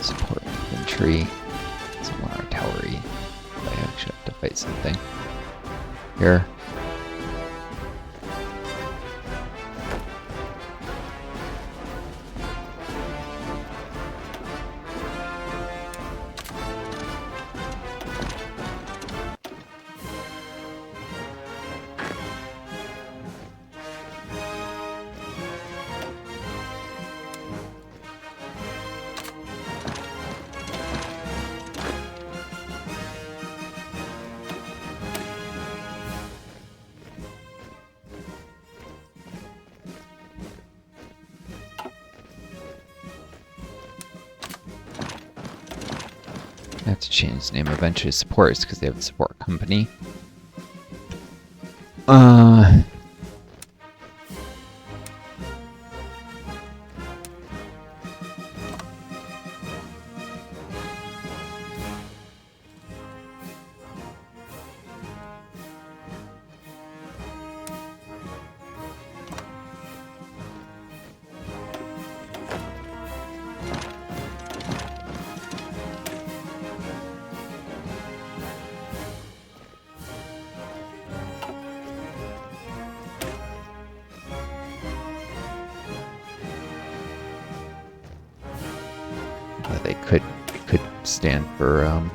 Support infantry. Someone artillery. I actually have to fight something. Here. I have to change the name eventually to supports because they have a support company. They could stand for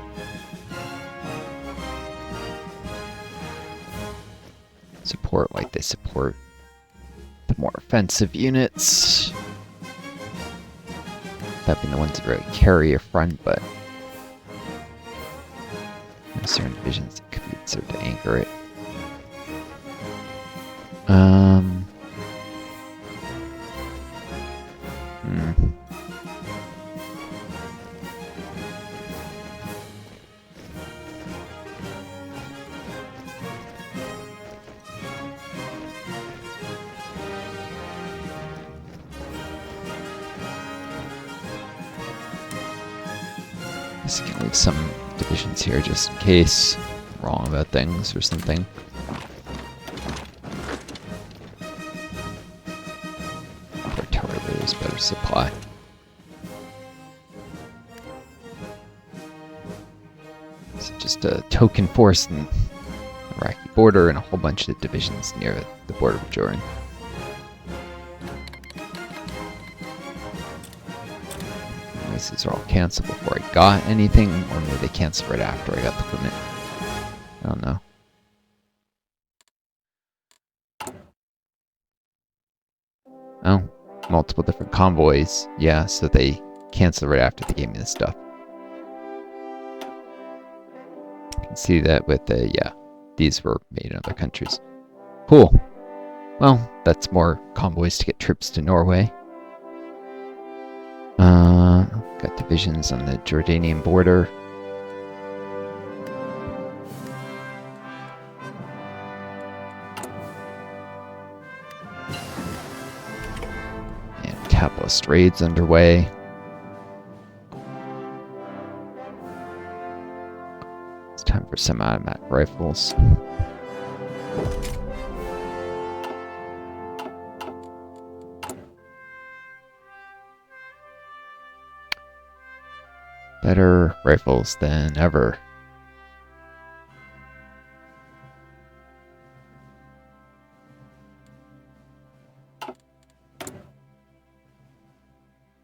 support, like they support the more offensive units. That being the ones that really carry a front, but in certain divisions it could be served to anchor it. I can leave some divisions here just in case I'm wrong about things or something. Artillery is better supply. It's just a token force in the Iraqi border and a whole bunch of divisions near the border of Jordan. These are all canceled before I got anything, or maybe they canceled right after I got the equipment. I don't know. Oh, multiple different convoys. Yeah, so they canceled right after they gave me the stuff. You can see that with the, yeah, these were made in other countries. Cool. Well, that's more convoys to get troops to Norway. Got divisions on the Jordanian border. And capitalist raids underway. It's time for semi-automatic rifles. Better rifles than ever.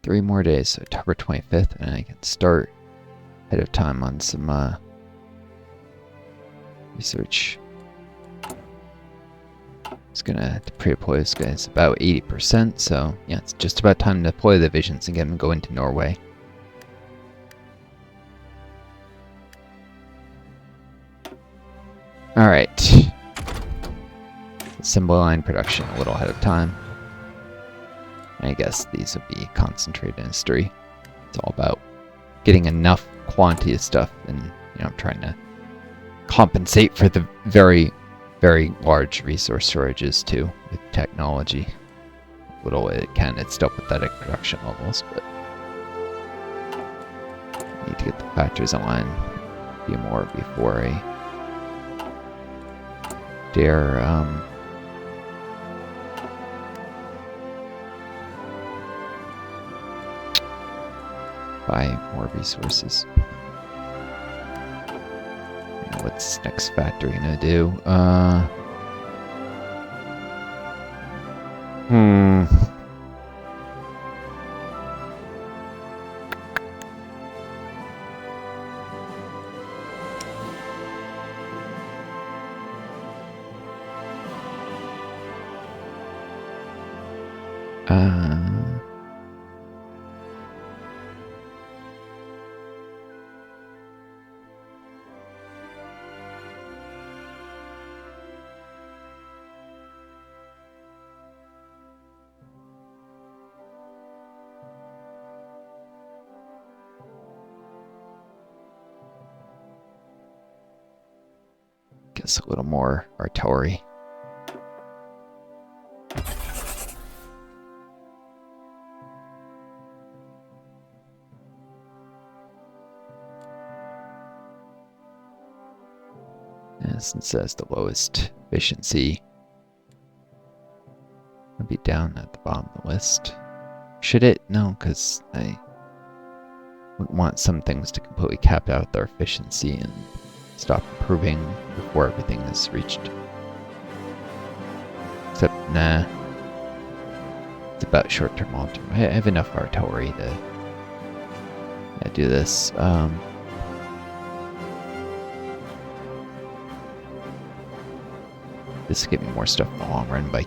Three more days, so October 25th, and I can start ahead of time on some research. It's gonna pre-deploy this guy's about 80%, so yeah, it's just about time to deploy the divisions and get them going to Norway. Alright. Assembly line production a little ahead of time. I guess these would be concentrated industry. It's all about getting enough quantity of stuff and, you know, trying to compensate for the very, very large resource shortages too with technology. Little it can, it's still pathetic production levels, but need to get the factories online a few more before I dare buy more resources. What's next factory gonna do? Guess a little more artillery. And since that's the lowest efficiency, it'll be down at the bottom of the list. Should it? No, because I wouldn't want some things to completely cap out their efficiency and stop improving before everything is reached. Except, nah. It's about short-term, long-term. I have enough artillery to do this. This will give me more stuff in the long run by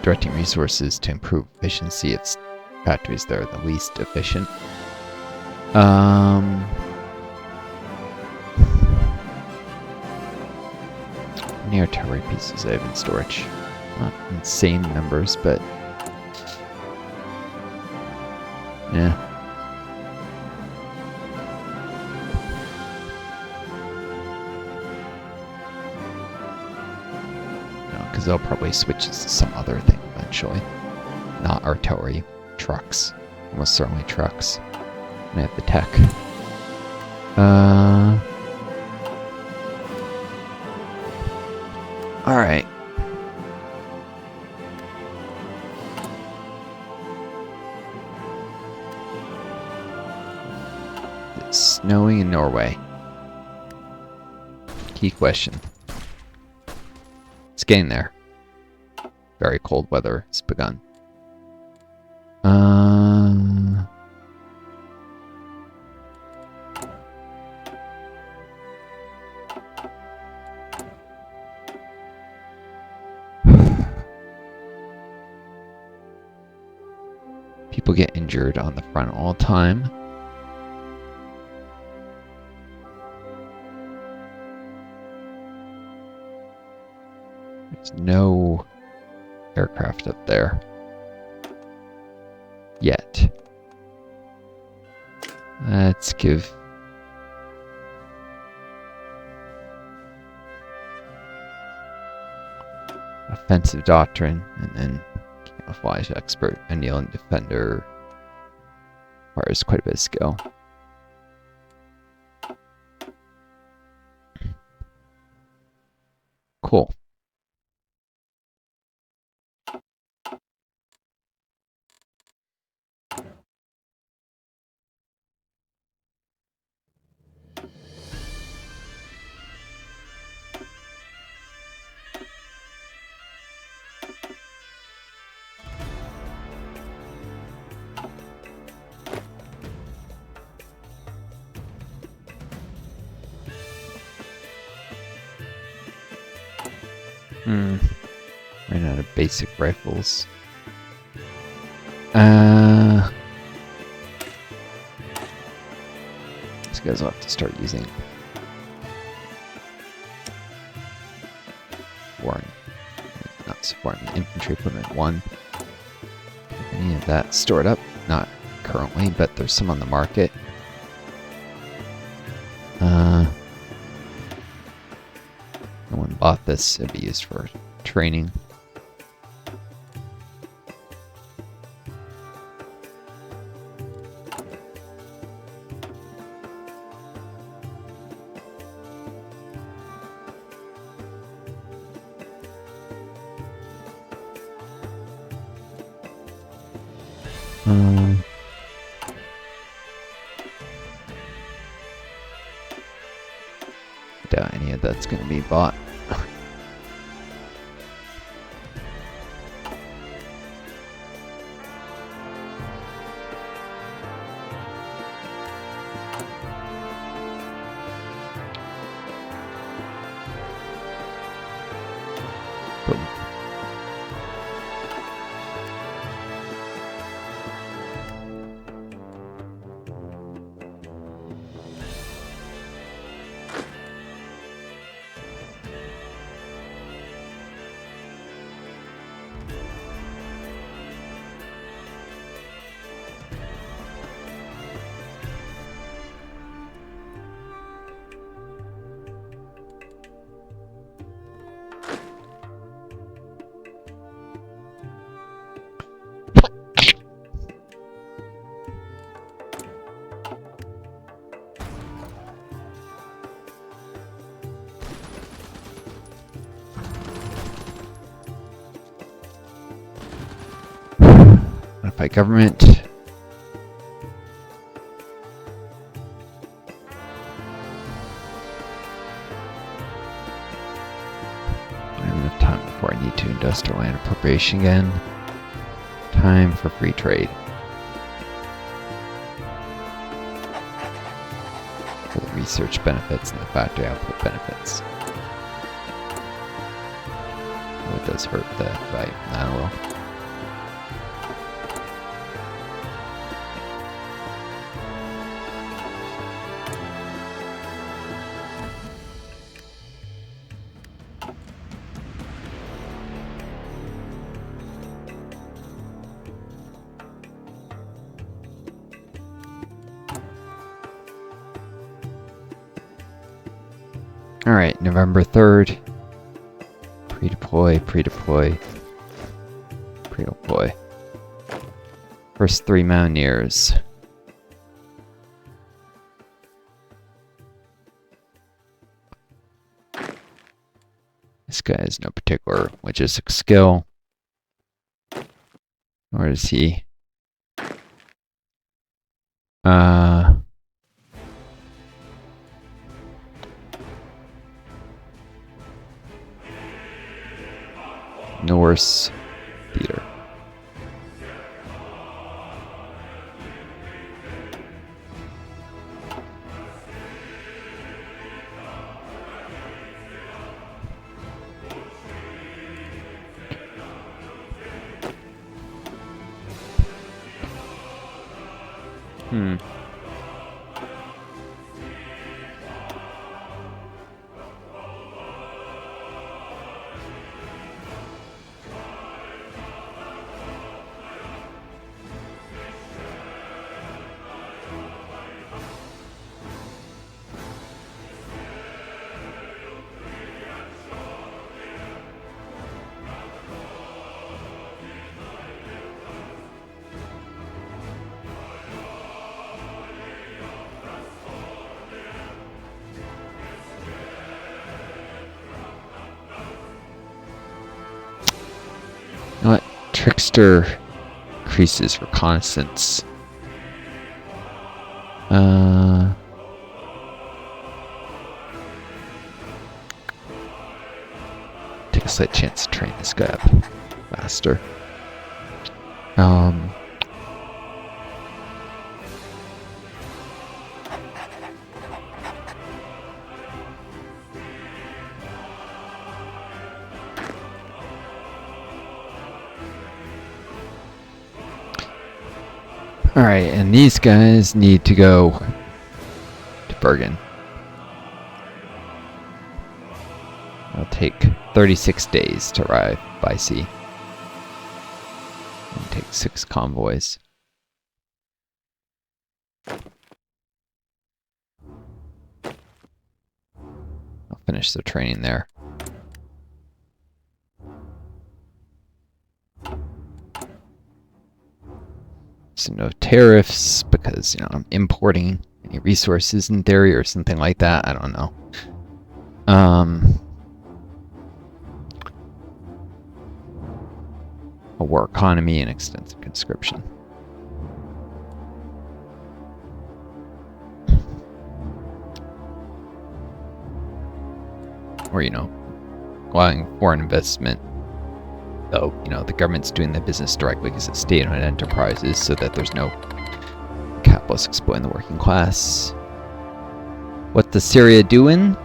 directing resources to improve efficiency of factories that are the least efficient. How many artillery pieces I have in storage? Not insane numbers, but yeah. No, because they'll probably switch to some other thing eventually. Not artillery, trucks. Almost certainly trucks. And I have the tech. Alright. It's snowing in Norway. Key question. It's getting there. Very cold weather has begun. People get injured on the front all the time. There's no aircraft up there yet. Let's give offensive doctrine and then camouflage expert, annealing defender. Requires quite a bit of skill. Cool. Ran out of basic rifles. These guys will have to start using foreign, not so foreign, infantry equipment 1. Any of that stored up? Not currently, but there's some on the market. No one bought this. It'd be used for training. gonna be bought. Boom. Modify government. I have enough time before I need to industrial land appropriation again. Time for free trade. For the research benefits and the factory output benefits. Oh, it does hurt the fight. Ah, well. Alright, November 3rd. Pre-deploy, pre-deploy, pre-deploy. First 3 Mountaineers. This guy has no particular logistic skill. Where is he? Norse theater. What? Trickster increases reconnaissance. Take a slight chance to train this guy up faster. Alright, and these guys need to go to Bergen. It'll take 36 days to arrive by sea. It'll take 6 convoys. I'll finish the training there. So no tariffs because, you know, I'm importing any resources in theory or something like that. I don't know. A war economy and extensive conscription. or, allowing foreign investment. Though, the government's doing the business directly because it's state-owned enterprises, so that there's no capitalists exploiting the working class. What the Syria doing?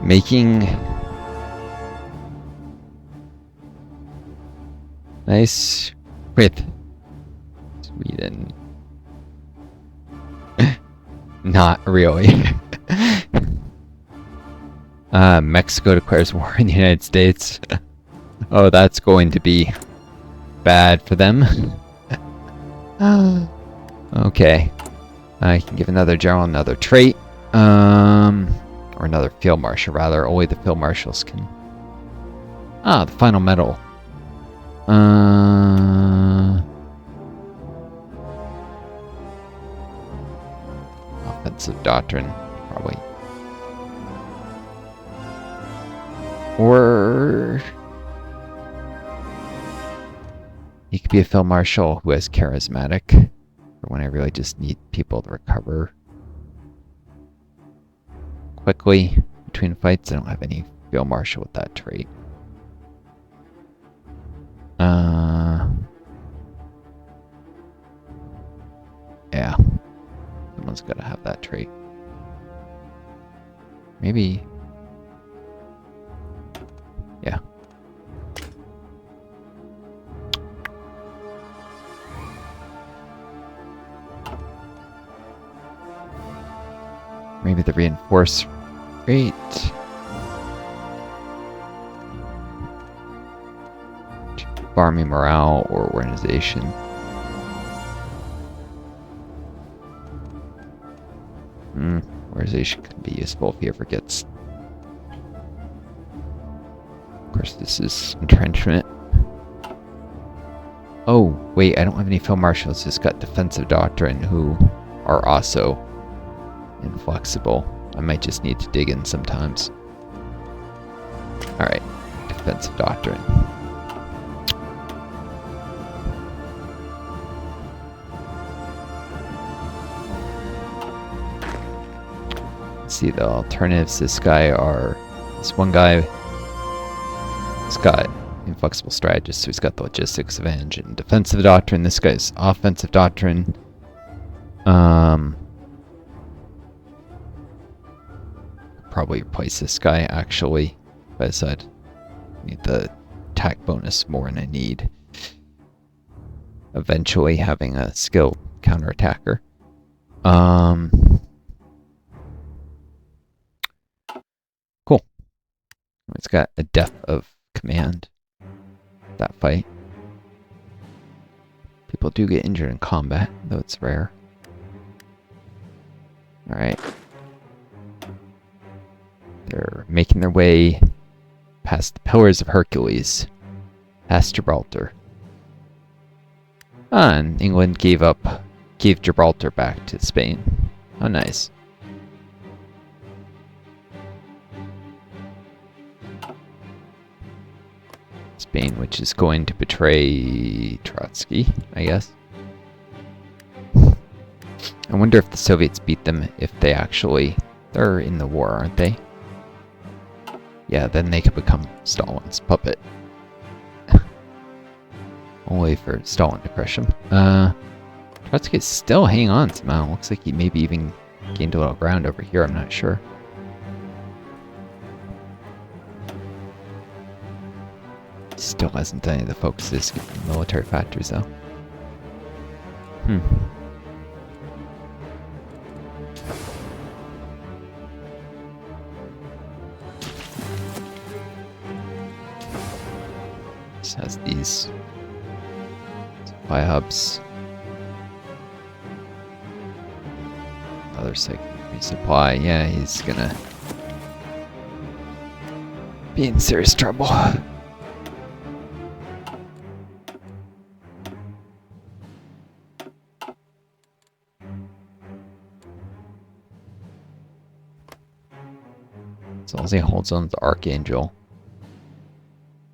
Making nice with Sweden. Not really. Mexico declares war in the United States. Oh, that's going to be bad for them. Okay. I can give another general another trait. Or another field marshal, rather. Only the field marshals can. Ah, the final medal. Offensive doctrine, probably. Or he could be a field marshal who has charismatic, for when I really just need people to recover quickly between fights. I don't have any field marshal with that trait. Yeah. Someone's got to have that trait. Maybe. Yeah. Maybe the reinforce rate. Army morale or organization. Organization can be useful if he ever gets. Of course, this is entrenchment. Oh, wait, I don't have any field marshals. It's got defensive doctrine who are also inflexible. I might just need to dig in sometimes. Alright, defensive doctrine. See the alternatives. This one guy has got inflexible strategist, so he's got the logistics advantage and defensive doctrine. This guy's offensive doctrine. Probably replace this guy actually, but I said I need the attack bonus more than I need eventually having a skilled counterattacker. Cool. It's got a depth of command. That fight. People do get injured in combat, though it's rare. Alright. They're making their way past the Pillars of Hercules. Past Gibraltar. Ah, and England gave Gibraltar back to Spain. How nice. Spain, which is going to betray Trotsky, I guess. I wonder if the Soviets beat them, if they actually... They're in the war, aren't they? Yeah, then they could become Stalin's puppet. Only for Stalin to crush him. Trotsky's still hanging on somehow. Looks like he maybe even gained a little ground over here, I'm not sure. Still hasn't done any of the focuses given military factors, though. This has these supply hubs. Other secondary supply. Yeah, he's gonna be in serious trouble. As long as he holds on to Archangel,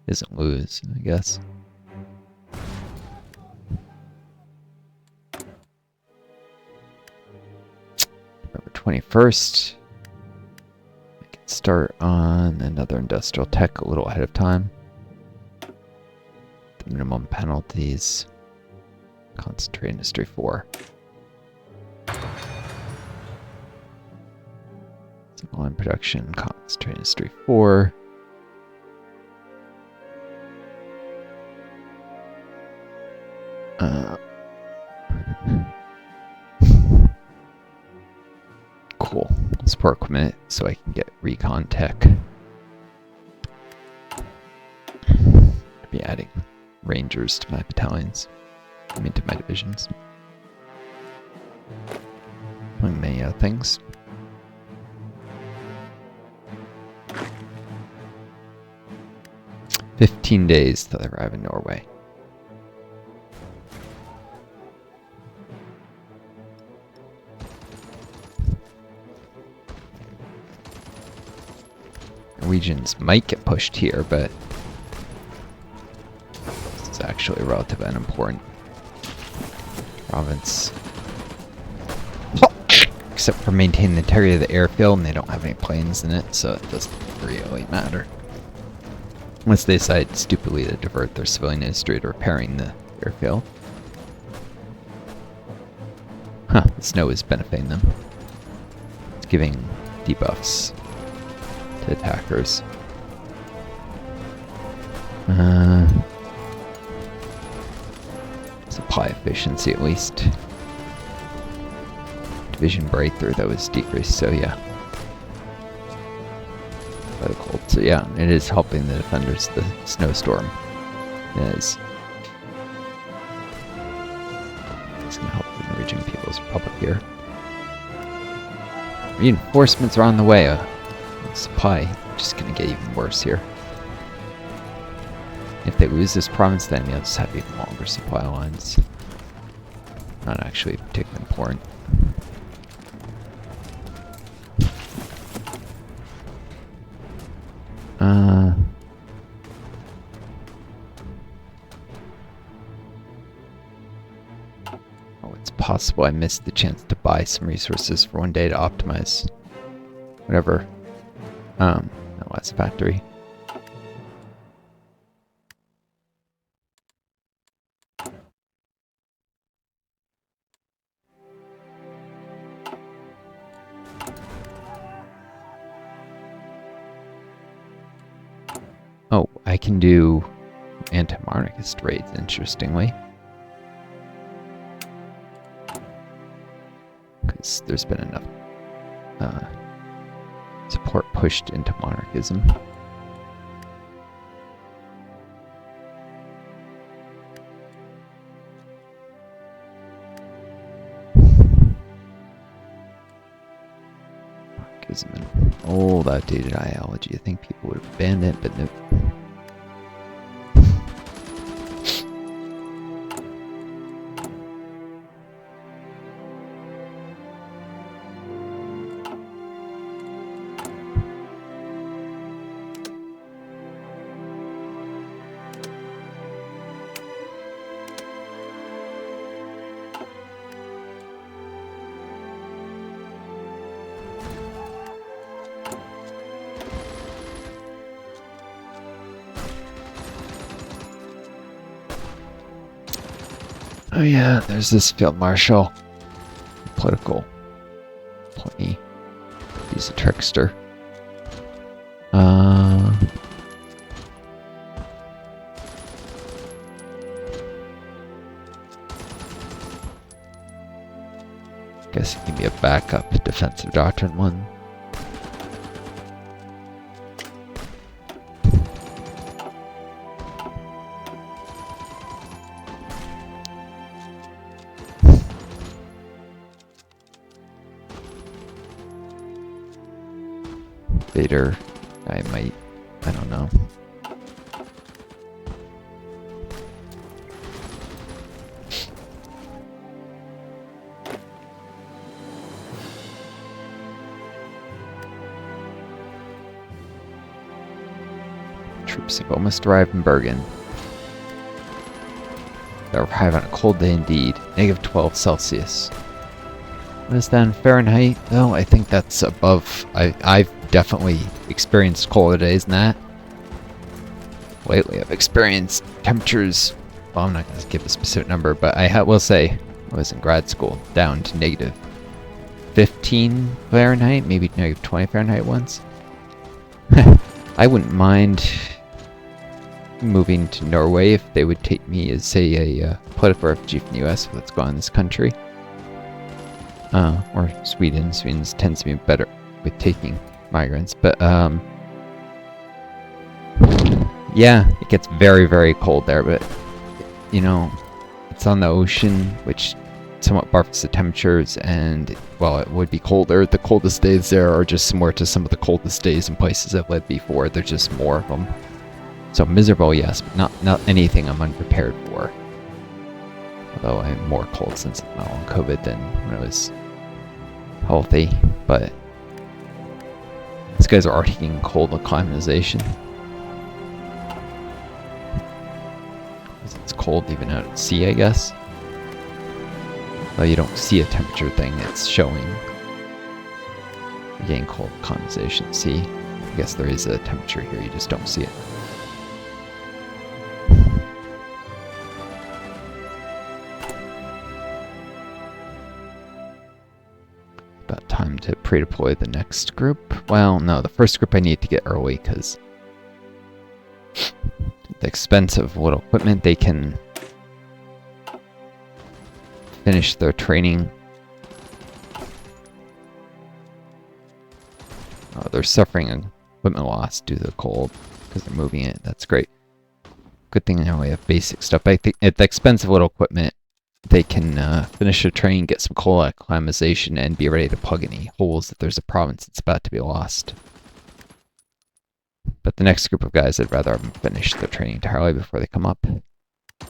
doesn't lose, I guess. 21st. I can start on another industrial tech a little ahead of time. The minimum penalties. Concentrate industry 4. Line production, concentrate industry 4. Cool. Support equipment so I can get recon tech. I'll be adding rangers to my battalions. I mean to my divisions. Among many other things. "15 days till I arrive in Norway." Norwegians might get pushed here, but this is actually a relatively unimportant province. Except for maintaining the integrity of the airfield, and they don't have any planes in it, so it doesn't really matter. Unless they decide stupidly to divert their civilian industry to repairing the airfield. Huh, the snow is benefiting them. It's giving debuffs to attackers. Supply efficiency at least. Division breakthrough that was decreased, so yeah. By the cold, so yeah, it is helping the defenders. The snowstorm is. It's gonna help the Norwegian People's Republic here. Reinforcements are on the way. Supply just gonna get even worse here. If they lose this province, then they'll just have even longer supply lines. Not actually particularly important. Oh, it's possible I missed the chance to buy some resources for one day to optimize whatever. That last factory. Oh, I can do anti-monarchist raids, interestingly. Because there's been enough support pushed into monarchism. Monarchism and old outdated ideology. I think people would have banned it, but nope. Oh yeah, there's this field marshal. Political. Pliny. He's a trickster. Guess he can be a backup defensive doctrine one. Vader, I don't know. Troops have almost arrived in Bergen. They'll arrive on a cold day indeed. -12 Celsius. What is that in Fahrenheit? Oh, I think that's above. I've definitely experienced colder days than that. Lately, I've experienced temperatures. Well, I'm not going to give a specific number, but I will say I was in grad school down to negative 15 Fahrenheit, maybe negative 20 Fahrenheit once. I wouldn't mind moving to Norway if they would take me as, say, a political refugee from the US with what's going on in this country. Or Sweden. Sweden tends to be better with taking migrants, but yeah, it gets very, very cold there, but you know, it's on the ocean, which somewhat buffers the temperatures, and well, it would be colder. The coldest days there are just similar to some of the coldest days in places I've lived before. There's just more of them. So miserable, yes, but not anything I'm unprepared for. Although I'm more cold since I'm not on COVID than when I was healthy, but these guys are already getting cold acclimatization. It's cold even out at sea, I guess. Though you don't see a temperature thing, it's showing. You're getting cold acclimatization at sea. I guess there is a temperature here, you just don't see it. About time to pre-deploy the next group. Well, no, the first group I need to get early because the expensive little equipment, they can finish their training. Oh, they're suffering equipment loss due to the cold because they're moving it. That's great. Good thing now we have basic stuff. I think at the expensive little equipment, they can finish their training, get some cold acclimatization, and be ready to plug any holes if there's a province that's about to be lost. But the next group of guys, I'd rather have them finish their training entirely before they come up.